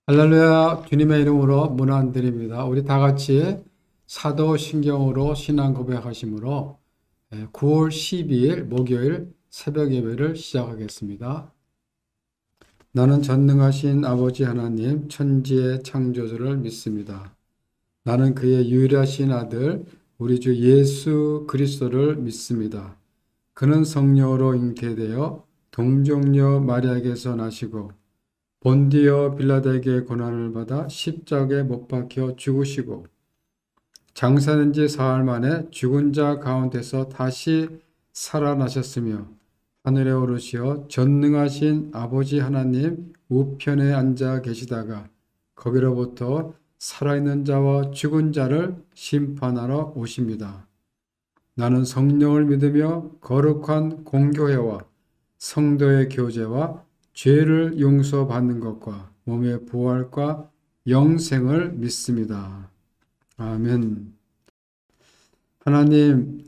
할렐루야, 주님의 이름으로 문안드립니다. 우리 다 같이 사도신경으로 신앙 고백하심으로 9월 12일 목요일 새벽 예배를 시작하겠습니다. 나는 전능하신 아버지 하나님 천지의 창조주를 믿습니다. 나는 그의 유일하신 아들 우리 주 예수 그리스도를 믿습니다. 그는 성령으로 잉태되어 동정녀 마리아에게서 나시고 본디오 빌라도에게 고난을 받아 십자가에 못 박혀 죽으시고 장사된 지 사흘 만에 죽은 자 가운데서 다시 살아나셨으며 하늘에 오르시어 전능하신 아버지 하나님 우편에 앉아 계시다가 거기로부터 살아있는 자와 죽은 자를 심판하러 오십니다. 나는 성령을 믿으며 거룩한 공교회와 성도의 교제와 죄를 용서받는 것과 몸의 부활과 영생을 믿습니다. 아멘. 하나님,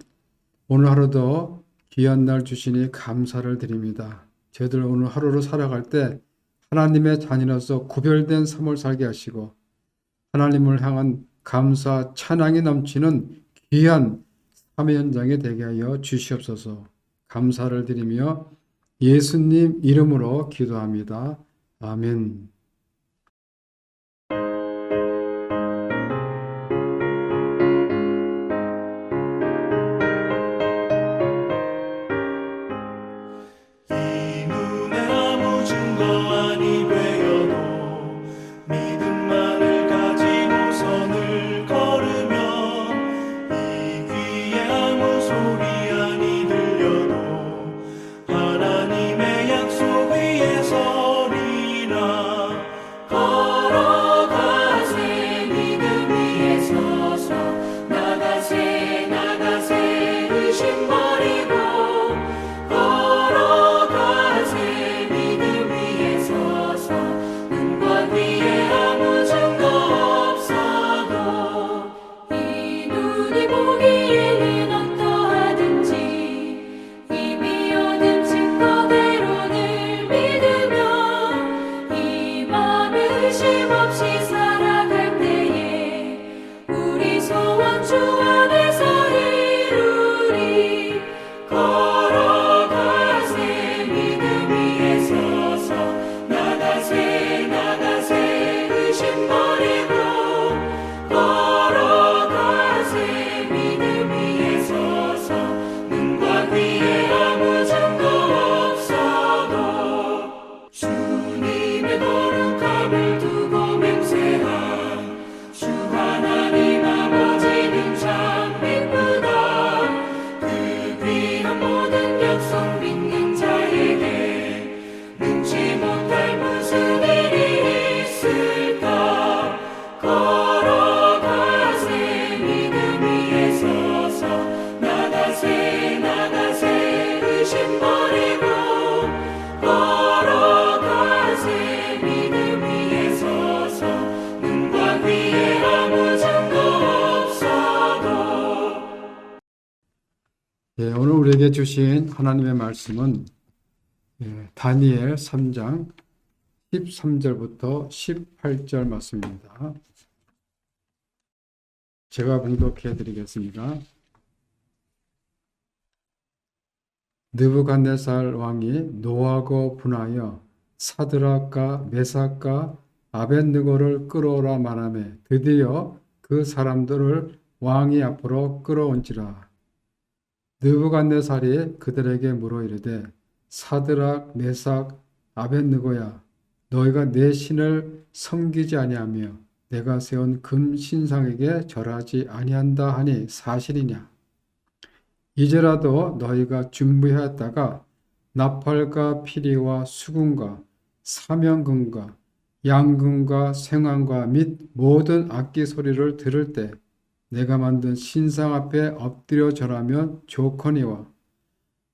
오늘 하루도 귀한 날 주시니 감사를 드립니다. 저희들 오늘 하루를 살아갈 때 하나님의 자녀로서 구별된 삶을 살게 하시고 하나님을 향한 감사, 찬양이 넘치는 귀한 삶의 현장이 되게 하여 주시옵소서. 감사를 드리며 예수님 이름으로 기도합니다. 아멘. 이 눈에 아무 증거 아니 되어도 믿음만을 가지고 선을 걸으면 이 귀에 아무 소리 아니 들려도 하나님의 약속 위에 서리라. 걸어가세 믿음 위에 서서 나가세 나가세 의심 버리고 걸어가세 믿음 위에 서서 눈과 귀에 아무 증거 없어도 이 눈이 보기에는 어떠하든지 이미 얻은 증거대로를 믿으며 이 맘에 의심 없이 살아갈 때에 우리 소원 주 안에서 이루리. 걸어가세 믿음 위에 서서 나가세 나가세 의심 버리고 걸어가세 믿음 위에 서서 눈과 귀에 아무 증거 없어도 주님의 거룩함을 두고 맹세한 주 하나님 아버지는 참 이쁘다. 그 귀한 모든 약속 믿는 자에게 능치 못할 무슨 일이 있을까. 걸어가세 믿음 위에 서서 나가세 나가세 의심 버리고 걸어가세 믿음 위에 서서 눈과 귀에 아무 증거 없어도. 오늘 우리에게 주신 하나님의 말씀은 다니엘 3장 13절부터 18절 말씀입니다. 제가 봉독해 드리겠습니다. 느부갓네살 왕이 노하고 분하여 사드락과 메삭과 아벳느고를 끌어오라 말하며 드디어 그 사람들을 왕이 앞으로 끌어온지라. 느부갓네살이 그들에게 물어 이르되 사드락 메삭 아벳느고야 너희가 내 신을 섬기지 아니하며 내가 세운 금 신상에게 절하지 아니한다 하니 사실이냐. 이제라도 너희가 준비하였다가 나팔과 피리와 수금과 사명금과 양금과 생황과 및 모든 악기 소리를 들을 때 내가 만든 신상 앞에 엎드려 절하면 좋거니와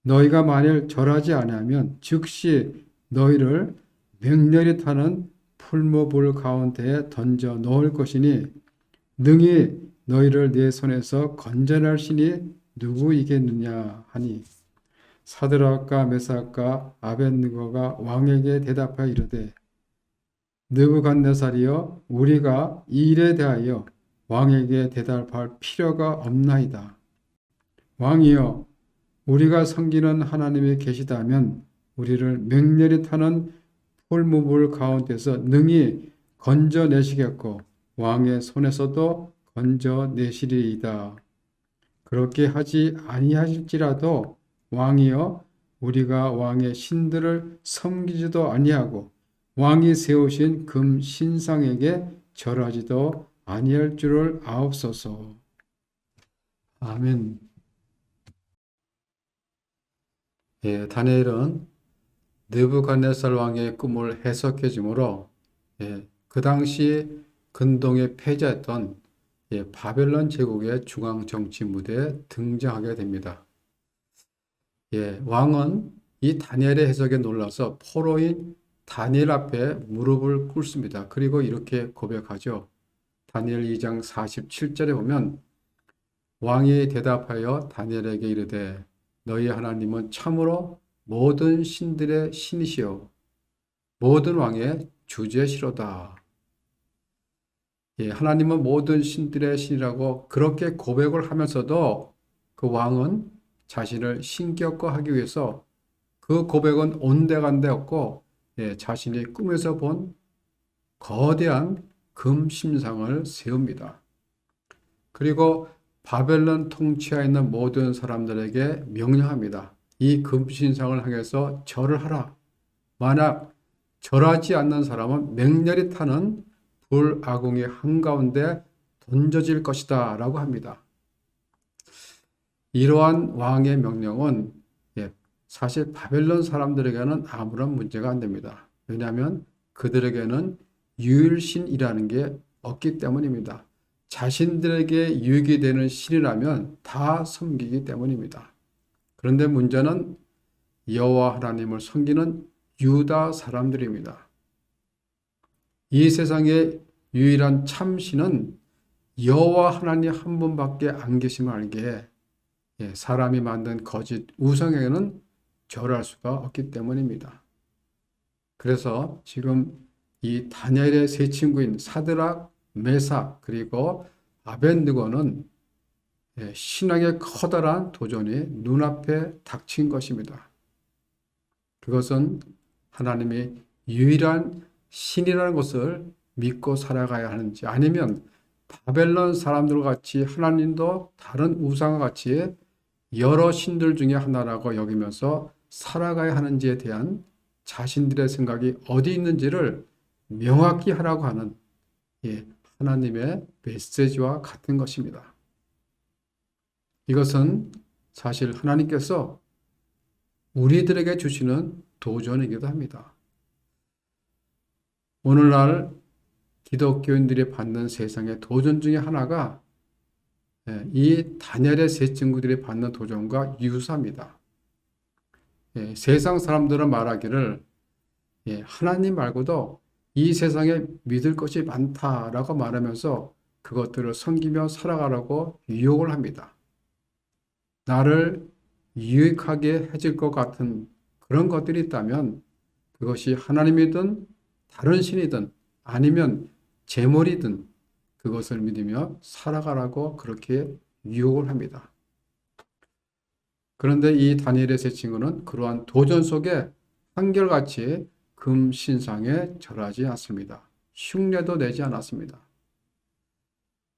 너희가 만일 절하지 아니하면 즉시 너희를 맹렬히 타는 풀무불 가운데에 던져 넣을 것이니 능히 너희를 내 손에서 건져낼 신이 누구이겠느냐 하니 사드락과 메삭과 아벳느고가 왕에게 대답하여 이르되 느부갓네살이여 우리가 이 일에 대하여 왕에게 대답할 필요가 없나이다. 왕이여 우리가 섬기는 하나님이 계시다면 우리를 맹렬히 타는 풀무불 가운데서 능히 건져내시겠고 왕의 손에서도 건져내시리이다. 그렇게 하지 아니하실지라도 왕이여 우리가 왕의 신들을 섬기지도 아니하고 왕이 세우신 금 신상에게 절하지도 아니할 줄을 아옵소서. 아멘. 예, 다니엘은 느부갓네살 왕의 꿈을 해석해 주므로 그 당시 근동에 패자했던 바벨론 제국의 중앙 정치 무대에 등장하게 됩니다. 왕은 이 다니엘의 해석에 놀라서 포로인 다니엘 앞에 무릎을 꿇습니다. 그리고 이렇게 고백하죠. 다니엘 2장 47절에 보면 왕이 대답하여 다니엘에게 이르되 너희 하나님은 참으로 모든 신들의 신이시요 모든 왕의 주제시로다. 하나님은 모든 신들의 신이라고 그렇게 고백을 하면서도 그 왕은 자신을 신격화하기 위해서 그 고백은 온데간데 없고 자신이 꿈에서 본 거대한 금 신상을 세웁니다. 그리고 바벨론 통치하에 있는 모든 사람들에게 명령합니다. 이 금 신상을 향해서 절을 하라. 만약 절하지 않는 사람은 맹렬히 타는 불아궁의 한가운데 던져질 것이다 라고 합니다. 이러한 왕의 명령은 사실 바벨론 사람들에게는 아무런 문제가 안 됩니다. 왜냐하면 그들에게는 유일신이라는 게 없기 때문입니다. 자신들에게 유익이 되는 신이라면 다 섬기기 때문입니다. 그런데 문제는 여호와 하나님을 섬기는 유다 사람들입니다. 이 세상의 유일한 참신은 여호와 하나님 한 분밖에 안 계심을 알기에 사람이 만든 거짓 우상에게는 절할 수가 없기 때문입니다. 그래서 지금 이 다니엘의 세 친구인 사드락, 메삭 그리고 아벳느고는 신앙의 커다란 도전이 눈앞에 닥친 것입니다. 그것은 하나님이 유일한 신이라는 것을 믿고 살아가야 하는지 아니면 바벨론 사람들과 같이 하나님도 다른 우상과 같이 여러 신들 중에 하나라고 여기면서 살아가야 하는지에 대한 자신들의 생각이 어디 있는지를 명확히 하라고 하는 하나님의 메시지와 같은 것입니다. 이것은 사실 하나님께서 우리들에게 주시는 도전이기도 합니다. 오늘날 기독교인들이 받는 세상의 도전 중에 하나가 이 다니엘의 세 친구들이 받는 도전과 유사합니다. 세상 사람들은 말하기를 하나님 말고도 이 세상에 믿을 것이 많다라고 말하면서 그것들을 섬기며 살아가라고 유혹을 합니다. 나를 유익하게 해줄 것 같은 그런 것들이 있다면 그것이 하나님이든 다른 신이든 아니면 재물이든 그것을 믿으며 살아가라고 그렇게 유혹을 합니다. 그런데 이 다니엘의 세 친구는 그러한 도전 속에 한결같이 금 신상에 절하지 않습니다. 흉내도 내지 않았습니다.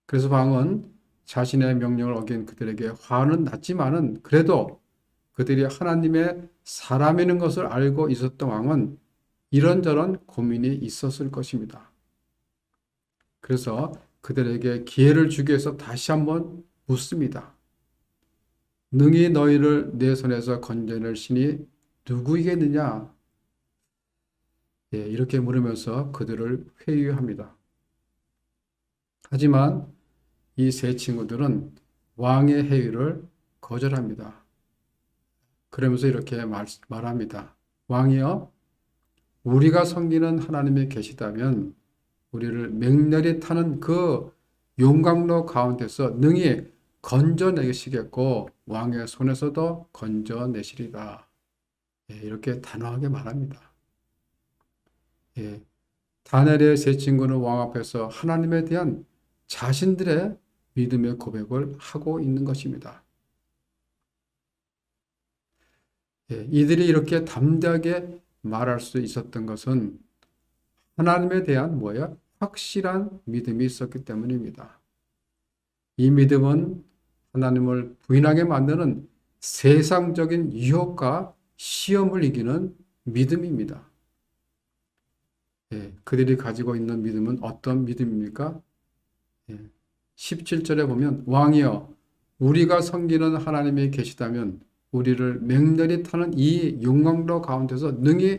그래서 왕은 자신의 명령을 어긴 그들에게 화는 났지만은 그래도 그들이 하나님의 사람이는 것을 알고 있었던 왕은 이런저런 고민이 있었을 것입니다. 그래서 그들에게 기회를 주기 위해서 다시 한번 묻습니다. 능히 너희를 내 손에서 건져낼 신이 누구이겠느냐? 이렇게 물으면서 그들을 회유합니다. 하지만 이 세 친구들은 왕의 회유를 거절합니다. 그러면서 이렇게 말합니다. 왕이여, 우리가 섬기는 하나님이 계시다면 우리를 맹렬히 타는 그 용광로 가운데서 능히 건져내시겠고 왕의 손에서도 건져내시리라. 이렇게 단호하게 말합니다. 다니엘의 세 친구는 왕 앞에서 하나님에 대한 자신들의 믿음의 고백을 하고 있는 것입니다. 이들이 이렇게 담대하게 말할 수 있었던 것은 하나님에 대한 확실한 믿음이 있었기 때문입니다. 이 믿음은 하나님을 부인하게 만드는 세상적인 유혹과 시험을 이기는 믿음입니다. 그들이 가지고 있는 믿음은 어떤 믿음입니까? 17절에 보면 왕이여 우리가 섬기는 하나님이 계시다면 우리를 맹렬히 타는 이 용광로 가운데서 능히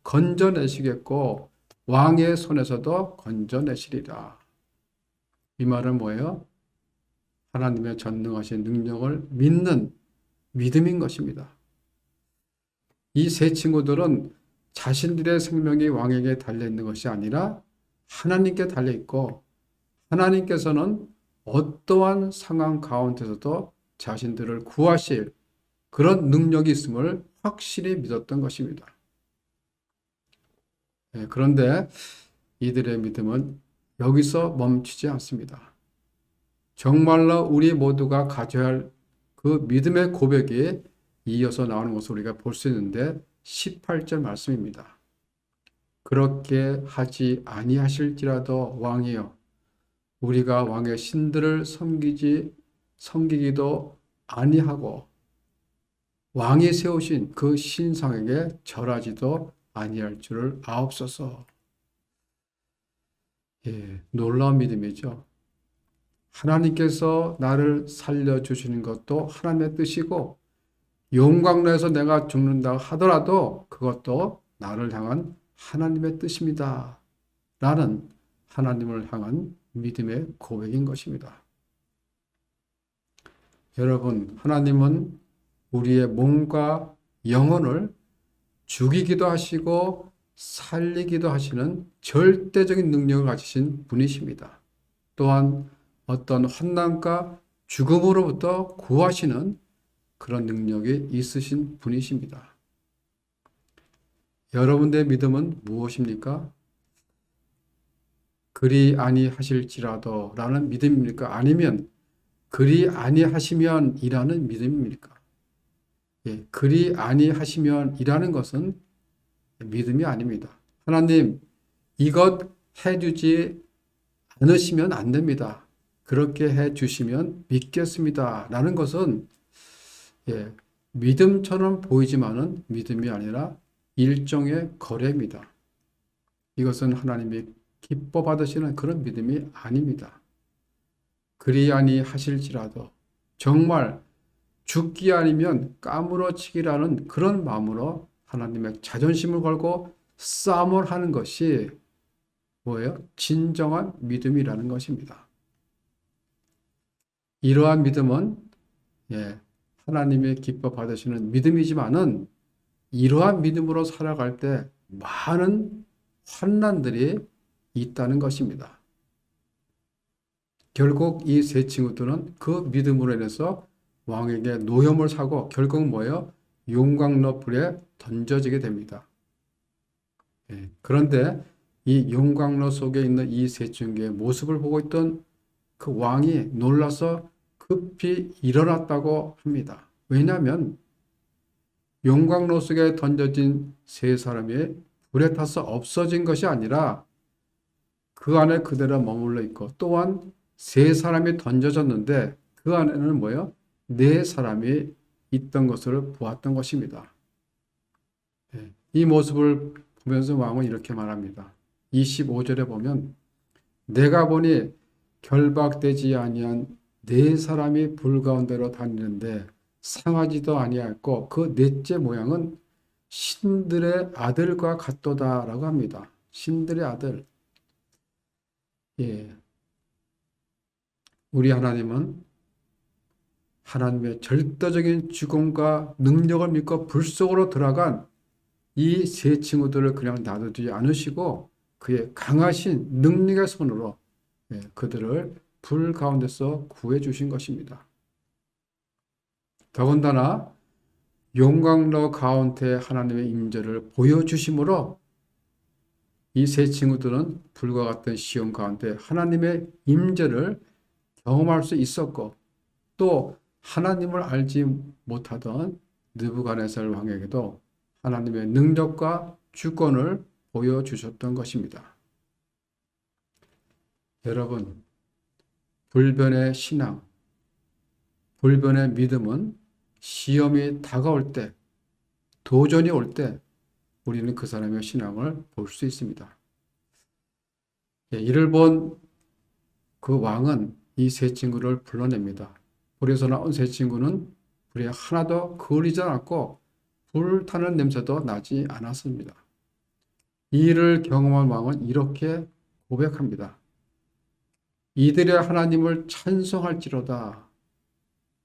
건져내시겠고 왕의 손에서도 건져내시리라. 이 말은 뭐예요? 하나님의 전능하신 능력을 믿는 믿음인 것입니다. 이 세 친구들은 자신들의 생명이 왕에게 달려있는 것이 아니라 하나님께 달려있고 하나님께서는 어떠한 상황 가운데서도 자신들을 구하실 그런 능력이 있음을 확실히 믿었던 것입니다. 그런데 이들의 믿음은 여기서 멈추지 않습니다. 정말로 우리 모두가 가져야 할 그 믿음의 고백이 이어서 나오는 것을 우리가 볼 수 있는데 18절 말씀입니다. 그렇게 하지 아니하실지라도 왕이여 우리가 왕의 신들을 섬기기도 아니하고 왕이 세우신 그 신상에게 절하지도 아니할 줄을 아옵소서. 놀라운 믿음이죠. 하나님께서 나를 살려주시는 것도 하나님의 뜻이고 용광로에서 내가 죽는다 하더라도 그것도 나를 향한 하나님의 뜻입니다. 라는 하나님을 향한 믿음의 고백인 것입니다. 여러분, 하나님은 우리의 몸과 영혼을 죽이기도 하시고 살리기도 하시는 절대적인 능력을 가지신 분이십니다. 또한 어떤 환난과 죽음으로부터 구하시는 그런 능력이 있으신 분이십니다. 여러분의 믿음은 무엇입니까? 그리 아니하실지라도 라는 믿음입니까? 아니면 그리 아니하시면 이라는 믿음입니까? 그리 아니하시면 이라는 것은 믿음이 아닙니다. 하나님, 이것 해주지 않으시면 안 됩니다. 그렇게 해주시면 믿겠습니다. 라는 것은 믿음처럼 보이지만은 믿음이 아니라 일종의 거래입니다. 이것은 하나님이 기뻐 받으시는 그런 믿음이 아닙니다. 그리 아니하실지라도 정말 죽기 아니면 까무러치기라는 그런 마음으로 하나님의 자존심을 걸고 싸움을 하는 것이 뭐예요? 진정한 믿음이라는 것입니다. 이러한 믿음은 하나님의 기뻐 받으시는 믿음이지만은 이러한 믿음으로 살아갈 때 많은 환난들이 있다는 것입니다. 결국 이 세 친구들은 그 믿음으로 인해서 왕에게 노염을 사고 결국 뭐예요? 용광로 불에 던져지게 됩니다. 그런데 이 용광로 속에 있는 이 세 친구의 모습을 보고 있던 그 왕이 놀라서 급히 일어났다고 합니다. 왜냐하면 용광로 속에 던져진 세 사람이 불에 타서 없어진 것이 아니라 그 안에 그대로 머물러 있고 또한 세 사람이 던져졌는데 그 안에는 뭐예요? 네 사람이 있던 것을 보았던 것입니다. 이 모습을 보면서 왕은 이렇게 말합니다. 25절에 보면 내가 보니 결박되지 아니한 네 사람이 불 가운데로 다니는데 상하지도 아니하였고 그 넷째 모양은 신들의 아들과 같도다라고 합니다. 신들의 아들. 우리 하나님은 하나님의 절대적인 죽음과 능력을 믿고 불 속으로 들어간 이 세 친구들을 그냥 놔두지 않으시고 그의 강하신 능력의 손으로 그들을 불 가운데서 구해 주신 것입니다. 더군다나 용광로 가운데 하나님의 임재를 보여주심으로 이 세 친구들은 불과 같은 시험 가운데 하나님의 임재를 경험할 수 있었고 또 하나님을 알지 못하던 느부갓네살 왕에게도 하나님의 능력과 주권을 보여주셨던 것입니다. 여러분, 불변의 신앙, 불변의 믿음은 시험이 다가올 때, 도전이 올 때 우리는 그 사람의 신앙을 볼 수 있습니다. 이를 본 그 왕은 이 세 친구를 불러냅니다. 불에서 나온 세 친구는 불에 하나도 그을리지 않았고 불타는 냄새도 나지 않았습니다. 이 일을 경험한 왕은 이렇게 고백합니다. 이들의 하나님을 찬송할지로다.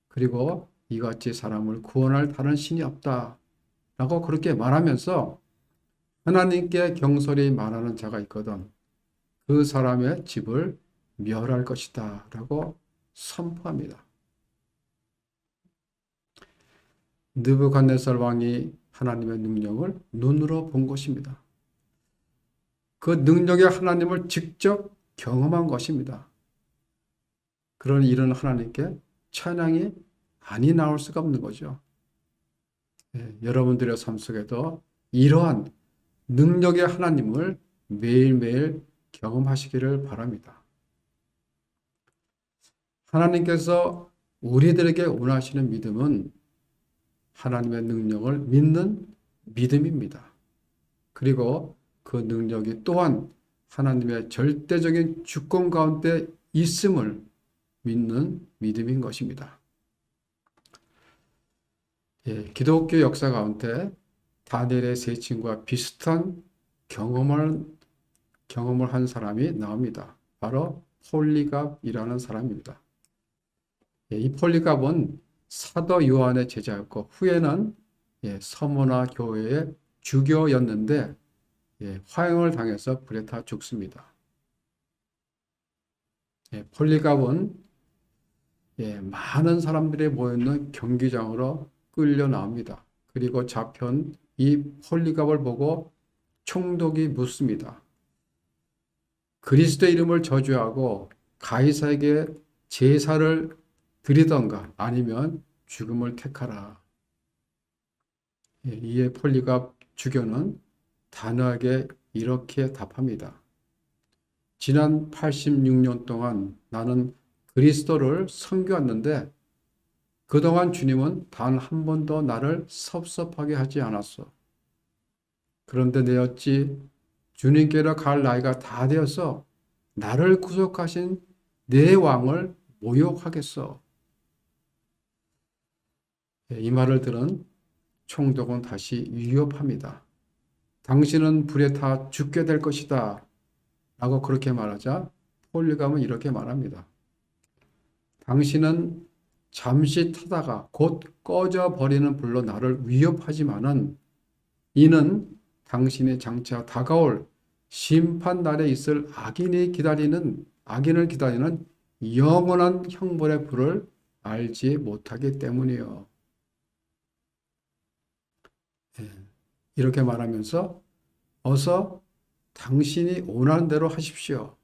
그리고 이같이 사람을 구원할 다른 신이 없다. 라고 그렇게 말하면서 하나님께 경솔히 말하는 자가 있거든. 그 사람의 집을 멸할 것이다. 라고 선포합니다. 느부갓네살 왕이 하나님의 능력을 눈으로 본 것입니다. 그 능력의 하나님을 직접 경험한 것입니다. 그런 이런 하나님께 찬양이 아니 나올 수가 없는 거죠. 여러분들의 삶 속에도 이러한 능력의 하나님을 매일매일 경험하시기를 바랍니다. 하나님께서 우리들에게 원하시는 믿음은 하나님의 능력을 믿는 믿음입니다. 그리고 그 능력이 또한 하나님의 절대적인 주권 가운데 있음을 믿는 믿음인 것입니다. 기독교 역사 가운데 다니엘의 세 친구와 비슷한 경험을 한 사람이 나옵니다. 바로 폴리갑이라는 사람입니다. 이 폴리갑은 사도 요한의 제자였고 후에는 서머나 교회의 주교였는데 화형을 당해서 불에 타 죽습니다. 폴리갑은 많은 사람들이 모여있는 경기장으로 끌려 나옵니다. 그리고 잡혀온 이 폴리갑을 보고 총독이 묻습니다. 그리스도의 이름을 저주하고 가이사에게 제사를 드리던가 아니면 죽음을 택하라. 이에 폴리갑 주교는 단호하게 이렇게 답합니다. 지난 86년 동안 나는 그리스도를 섬겨왔는데 그동안 주님은 단 한 번도 나를 섭섭하게 하지 않았어. 그런데 내 어찌 주님께로 갈 나이가 다 되어서 나를 구속하신 내 왕을 모욕하겠어. 이 말을 들은 총독은 다시 위협합니다. 당신은 불에 타 죽게 될 것이다. 라고 그렇게 말하자 폴리갑은 이렇게 말합니다. 당신은 잠시 타다가 곧 꺼져버리는 불로 나를 위협하지만은 이는 당신이 장차 다가올 심판날에 있을 악인을 기다리는 영원한 형벌의 불을 알지 못하기 때문이요. 이렇게 말하면서 어서 당신이 원하는 대로 하십시오.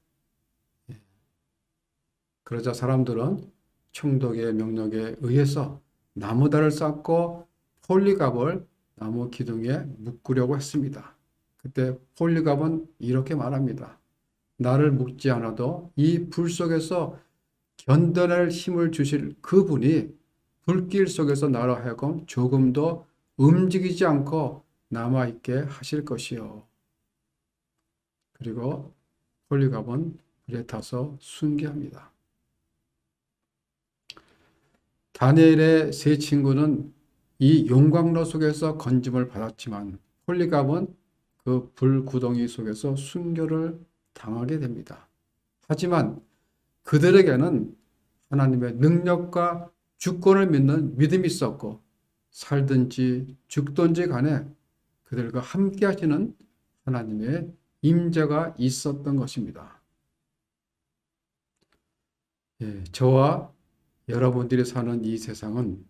그러자 사람들은 총독의 명령에 의해서 나무다를 쌓고 폴리갑을 나무 기둥에 묶으려고 했습니다. 그때 폴리갑은 이렇게 말합니다. 나를 묶지 않아도 이 불 속에서 견뎌낼 힘을 주실 그분이 불길 속에서 나로 하여금 조금도 움직이지 않고 남아있게 하실 것이요. 그리고 폴리갑은 불에 타서 순교합니다. 다니엘의 세 친구는 이 용광로 속에서 건짐을 받았지만 폴리갑은 그 불구덩이 속에서 순교를 당하게 됩니다. 하지만 그들에게는 하나님의 능력과 주권을 믿는 믿음이 있었고 살든지 죽든지 간에 그들과 함께 하시는 하나님의 임재가 있었던 것입니다. 저와 여러분들이 사는 이 세상은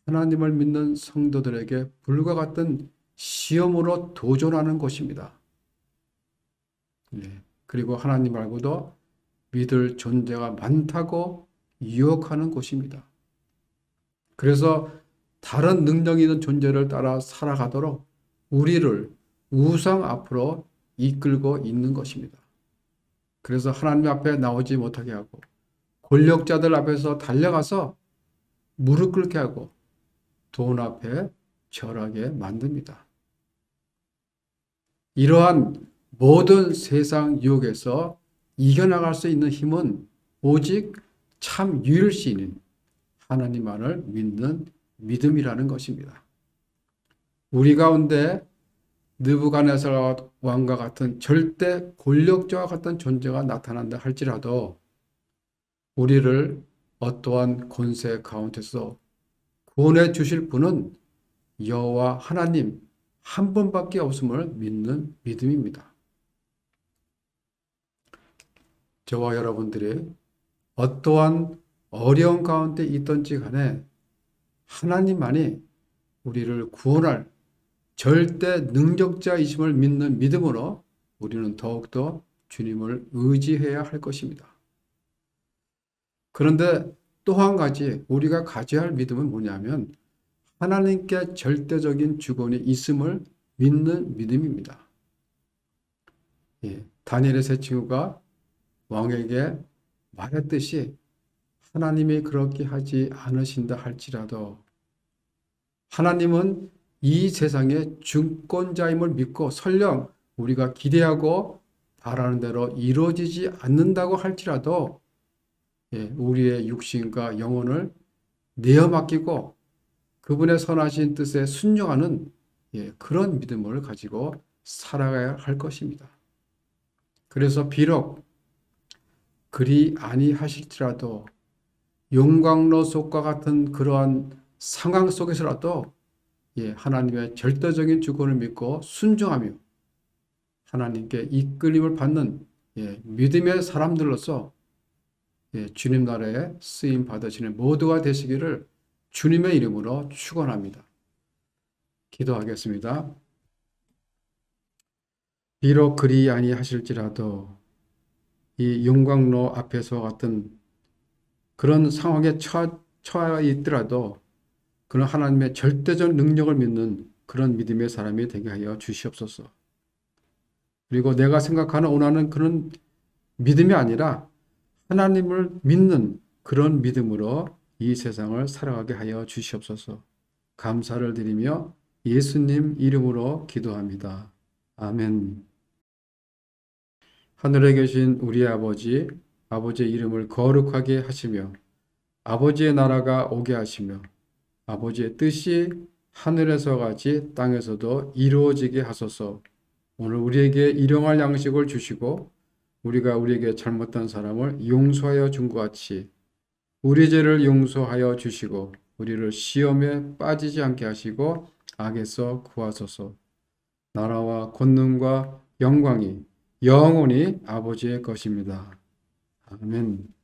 하나님을 믿는 성도들에게 불과 같은 시험으로 도전하는 곳입니다. 그리고 하나님 말고도 믿을 존재가 많다고 유혹하는 곳입니다. 그래서 다른 능력 있는 존재를 따라 살아가도록 우리를 우상 앞으로 이끌고 있는 것입니다. 그래서 하나님 앞에 나오지 못하게 하고 권력자들 앞에서 달려가서 무릎 꿇게 하고 돈 앞에 절하게 만듭니다. 이러한 모든 세상 유혹에서 이겨나갈 수 있는 힘은 오직 참 유일신인 하나님만을 믿는 믿음이라는 것입니다. 우리 가운데 느부갓네살 왕과 같은 절대 권력자와 같은 존재가 나타난다 할지라도 우리를 어떠한 권세 가운데서 구원해 주실 분은 여호와 하나님 한 분밖에 없음을 믿는 믿음입니다. 저와 여러분들이 어떠한 어려운 가운데 있든지 간에 하나님만이 우리를 구원할 절대 능력자이심을 믿는 믿음으로 우리는 더욱더 주님을 의지해야 할 것입니다. 그런데 또 한 가지 우리가 가져야 할 믿음은 뭐냐면 하나님께 절대적인 주권이 있음을 믿는 믿음입니다. 다니엘의 세 친구가 왕에게 말했듯이 하나님이 그렇게 하지 않으신다 할지라도 하나님은 이 세상의 주권자임을 믿고 설령 우리가 기대하고 바라는 대로 이루어지지 않는다고 할지라도 우리의 육신과 영혼을 내어 맡기고 그분의 선하신 뜻에 순종하는 그런 믿음을 가지고 살아가야 할 것입니다. 그래서 비록 그리 아니하실지라도 용광로 속과 같은 그러한 상황 속에서라도 하나님의 절대적인 주권을 믿고 순종하며 하나님께 이끌림을 받는 믿음의 사람들로서 주님 나라에 쓰임 받으시는 모두가 되시기를 주님의 이름으로 축원합니다. 기도하겠습니다. 비록 그리 아니하실지라도 이 용광로 앞에서 같은 그런 상황에 처해 있더라도 그런 하나님의 절대적 능력을 믿는 그런 믿음의 사람이 되게 하여 주시옵소서. 그리고 내가 생각하는 원하는 그런 믿음이 아니라 하나님을 믿는 그런 믿음으로 이 세상을 살아가게 하여 주시옵소서. 감사를 드리며 예수님 이름으로 기도합니다. 아멘. 하늘에 계신 우리 아버지, 아버지의 이름을 거룩하게 하시며 아버지의 나라가 오게 하시며 아버지의 뜻이 하늘에서 같이 땅에서도 이루어지게 하소서. 오늘 우리에게 일용할 양식을 주시고 우리가 우리에게 잘못한 사람을 용서하여 준 것 같이 우리 죄를 용서하여 주시고 우리를 시험에 빠지지 않게 하시고 악에서 구하소서. 나라와 권능과 영광이 영원히 아버지의 것입니다. 아멘.